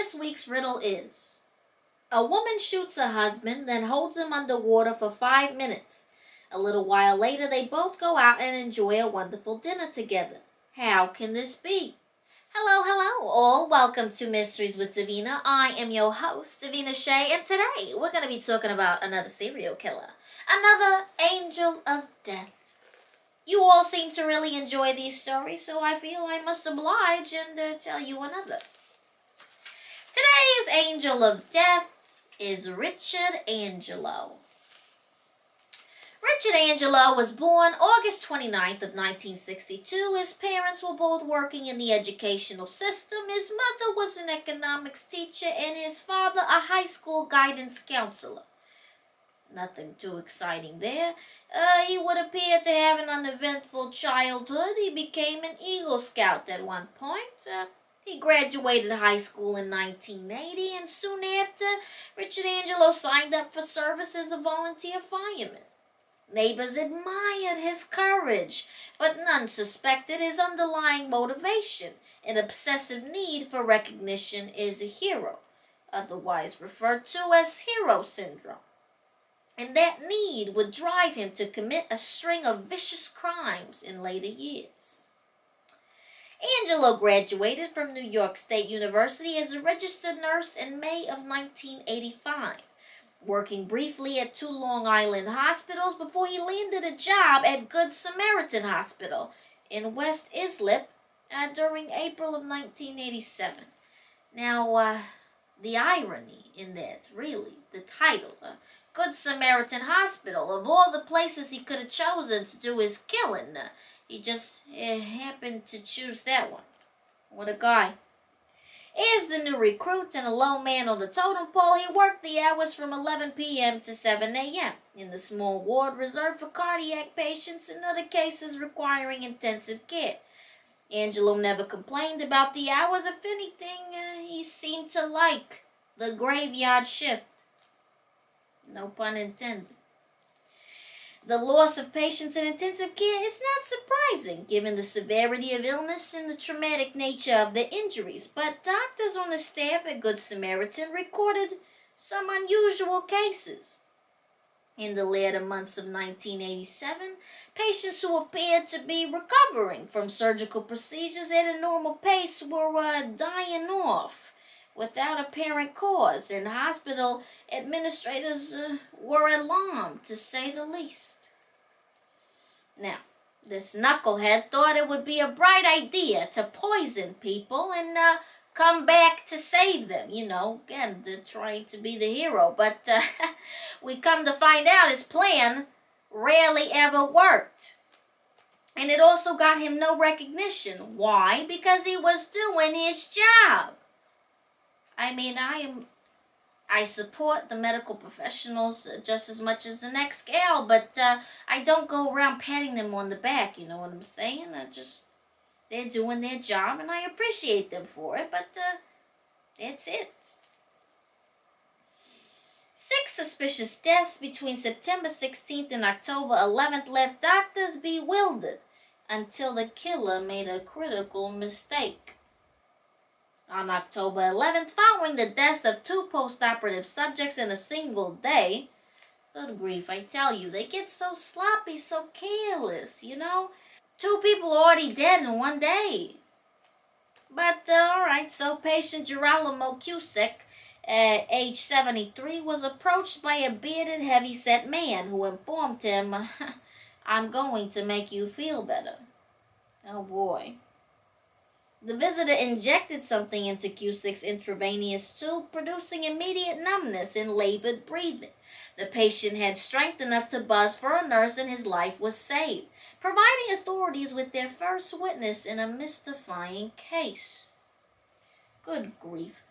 this week's riddle is: a woman shoots her husband, then holds him underwater for 5 minutes. A little while later, they both go out and enjoy a wonderful dinner together. How can this be? Hello, hello, all. Welcome to Mysteries with Divina. I am your host, Divina Shea, and today we're going to be talking about another serial killer, another angel of death. You all seem to really enjoy these stories, so I feel I must oblige and tell you another. Today's angel of death is Richard Angelo. Richard Angelo was born August 29th of 1962. His parents were both working in the educational system. His mother was an economics teacher and his father a high school guidance counselor. Nothing too exciting there. He would appear to have an uneventful childhood. He became an Eagle Scout at one point. He graduated high school in 1980, and soon after, Richard Angelo signed up for service as a volunteer fireman. Neighbors admired his courage, but none suspected his underlying motivation, an obsessive need for recognition as a hero, otherwise referred to as hero syndrome. And that need would drive him to commit a string of vicious crimes in later years. Angelo graduated from New York State University as a registered nurse in May of 1985, working briefly at 2 Long Island hospitals before he landed a job at Good Samaritan Hospital in West Islip during April of 1987. Now, the irony in that, really, the title, Good Samaritan Hospital, of all the places he could have chosen to do his killing, he just happened to choose that one. What a guy. As the new recruit and a low man on the totem pole, he worked the hours from 11 p.m. to 7 a.m. in the small ward reserved for cardiac patients and other cases requiring intensive care. Angelo never complained about the hours. If anything, he seemed to like the graveyard shift. No pun intended. The loss of patients in intensive care is not surprising, given the severity of illness and the traumatic nature of the injuries, but doctors on the staff at Good Samaritan recorded some unusual cases. In the later months of 1987, patients who appeared to be recovering from surgical procedures at a normal pace were dying off without apparent cause, and hospital administrators were alarmed, to say the least. Now, this knucklehead thought it would be a bright idea to poison people and come back to save them. You know, again, they're trying to be the hero, but we come to find out his plan rarely ever worked. And it also got him no recognition. Why? Because he was doing his job. I mean, I support the medical professionals just as much as the next gal, but I don't go around patting them on the back, you know what I'm saying? They're doing their job, and I appreciate them for it, but that's it. 6 suspicious deaths between September 16th and October 11th left doctors bewildered until the killer made a critical mistake. On October 11th, following the deaths of 2 post-operative subjects in a single day, good grief, I tell you, they get so sloppy, so careless, you know? 2 people already dead in one day. But, alright, so patient Girolamo Cusick, at age 73, was approached by a bearded, heavy-set man who informed him, "I'm going to make you feel better." Oh boy. The visitor injected something into Cusick's intravenous tube, producing immediate numbness and labored breathing. The patient had strength enough to buzz for a nurse, and his life was saved, providing authorities with their first witness in a mystifying case. Good grief.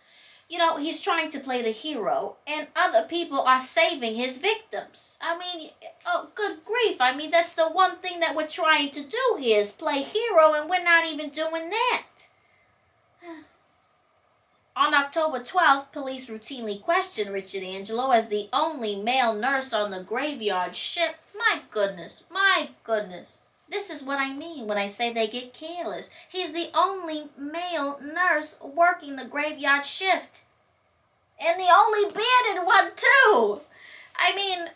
You know, he's trying to play the hero, and other people are saving his victims. I mean, oh, good grief. I mean, that's the one thing that we're trying to do here is play hero, and we're not even doing that. On October 12th, police routinely questioned Richard Angelo as the only male nurse on the graveyard shift. My goodness. This is what I mean when I say they get careless. He's the only male nurse working the graveyard shift. And the only bearded one, too. I mean,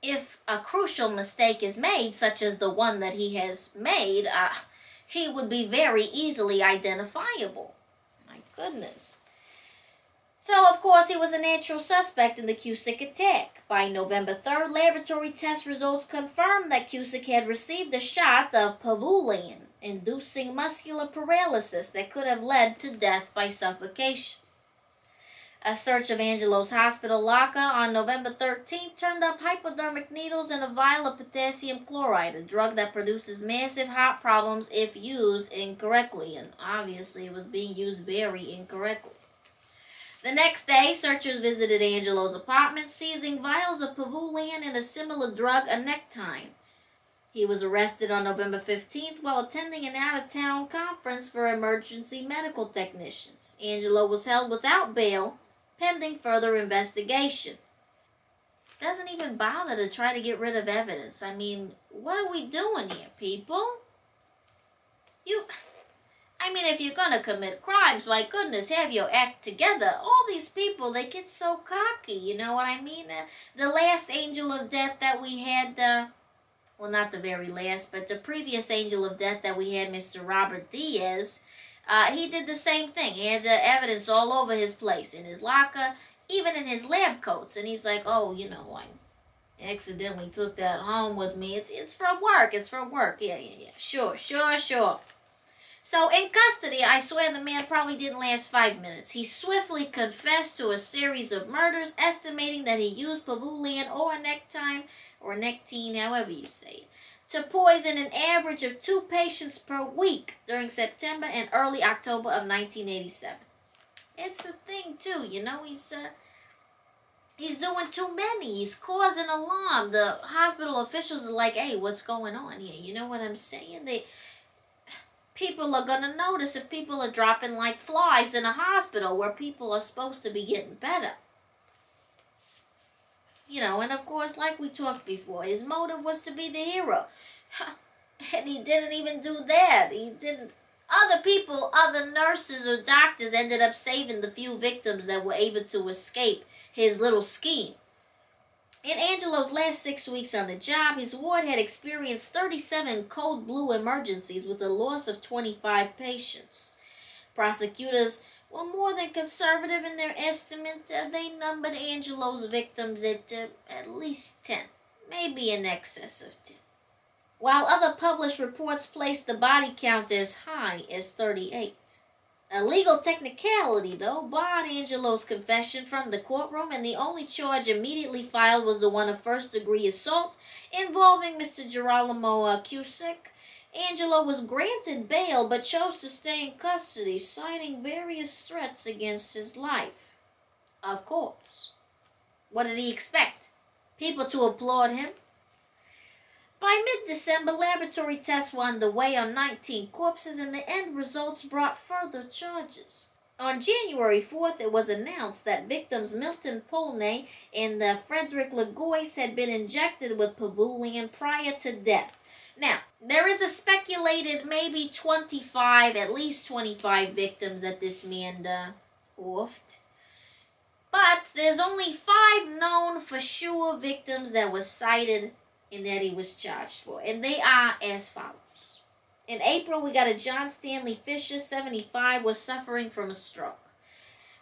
if a crucial mistake is made, such as the one that he has made, he would be very easily identifiable. My goodness. So, of course, he was a natural suspect in the Cusick attack. By November 3rd, laboratory test results confirmed that Cusick had received a shot of pavulin, inducing muscular paralysis that could have led to death by suffocation. A search of Angelo's hospital locker on November 13th turned up hypodermic needles and a vial of potassium chloride, a drug that produces massive heart problems if used incorrectly, and obviously it was being used very incorrectly. The next day, searchers visited Angelo's apartment, seizing vials of pavulin and a similar drug, a nectine. He was arrested on November 15th while attending an out-of-town conference for emergency medical technicians. Angelo was held without bail, pending further investigation. Doesn't even bother to try to get rid of evidence. I mean, what are we doing here, people? If you're going to commit crimes, my goodness, have your act together. All these people, they get so cocky, you know what I mean? The last angel of death that we had, well, not the very last, but the previous angel of death that we had, Mr. Robert Diaz, he did the same thing. He had the evidence all over his place, in his locker, even in his lab coats. And he's like, oh, I accidentally took that home with me. It's from work. It's from work. Yeah. Sure. So in custody, I swear the man probably didn't last 5 minutes. He swiftly confessed to a series of murders, estimating that he used pavulin or nectine, however you say it, to poison an average of 2 patients per week during September and early October of 1987. It's a thing too, he's doing too many. He's causing alarm. The hospital officials are like, hey, what's going on here? You know what I'm saying? People are going to notice if people are dropping like flies in a hospital where people are supposed to be getting better. And of course, like we talked before, his motive was to be the hero. And he didn't even do that. Other nurses or doctors ended up saving the few victims that were able to escape his little scheme. In Angelo's last 6 weeks on the job, his ward had experienced 37 code blue emergencies with a loss of 25 patients. Prosecutors were more than conservative in their estimate. They numbered Angelo's victims at least 10, maybe in excess of 10. While other published reports placed the body count as high as 38. A legal technicality, though, barred Angelo's confession from the courtroom, and the only charge immediately filed was the one of first-degree assault involving Mr. Girolamo Cusick. Angelo was granted bail but chose to stay in custody, citing various threats against his life. Of course. What did he expect? People to applaud him? By mid-December, laboratory tests were underway on 19 corpses, and the end results brought further charges. On January 4th, it was announced that victims Milton Polnay and Frederick Legoyce had been injected with pavulin prior to death. Now, there is a speculated maybe at least 25 victims that this man offed. But there's only 5 known for sure victims that were cited and that he was charged for. And they are as follows. In April, we got a John Stanley Fisher, 75, was suffering from a stroke.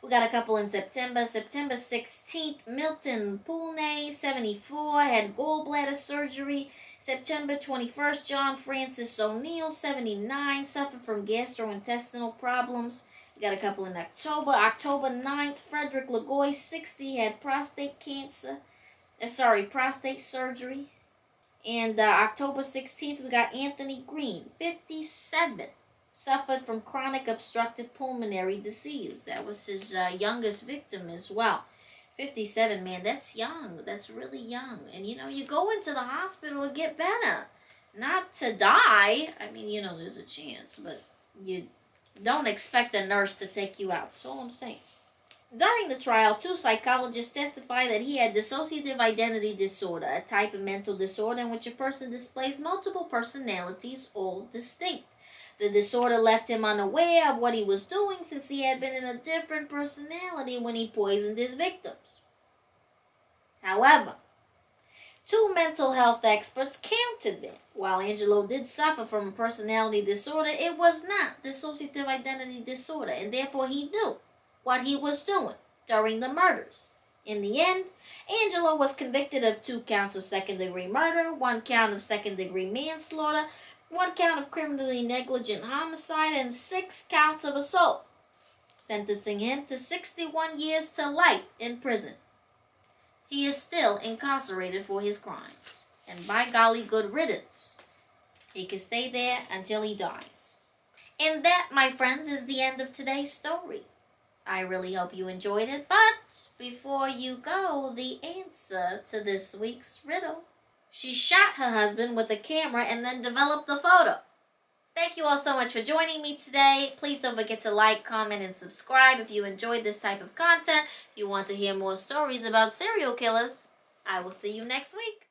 We got a couple in September. September 16th, Milton Poolney, 74, had gallbladder surgery. September 21st, John Francis O'Neill, 79, suffered from gastrointestinal problems. We got a couple in October. October 9th, Frederick Legoyce, 60, had prostate surgery. And October 16th, we got Anthony Green, 57, suffered from chronic obstructive pulmonary disease. That was his youngest victim as well. 57, man, that's young. That's really young. And, you go into the hospital to get better, not to die. I mean, there's a chance, but you don't expect a nurse to take you out. That's all I'm saying. During the trial, 2 psychologists testified that he had dissociative identity disorder, a type of mental disorder in which a person displays multiple personalities, all distinct. The disorder left him unaware of what he was doing since he had been in a different personality when he poisoned his victims. However, 2 mental health experts countered that while Angelo did suffer from a personality disorder, it was not dissociative identity disorder, and therefore he knew what he was doing during the murders. In the end, Angelo was convicted of 2 counts of second-degree murder, 1 count of second-degree manslaughter, 1 count of criminally negligent homicide, and 6 counts of assault, sentencing him to 61 years to life in prison. He is still incarcerated for his crimes, and by golly, good riddance. He can stay there until he dies. And that, my friends, is the end of today's story. I really hope you enjoyed it, but before you go, the answer to this week's riddle. She shot her husband with a camera and then developed the photo. Thank you all so much for joining me today. Please don't forget to like, comment, and subscribe if you enjoyed this type of content. If you want to hear more stories about serial killers, I will see you next week.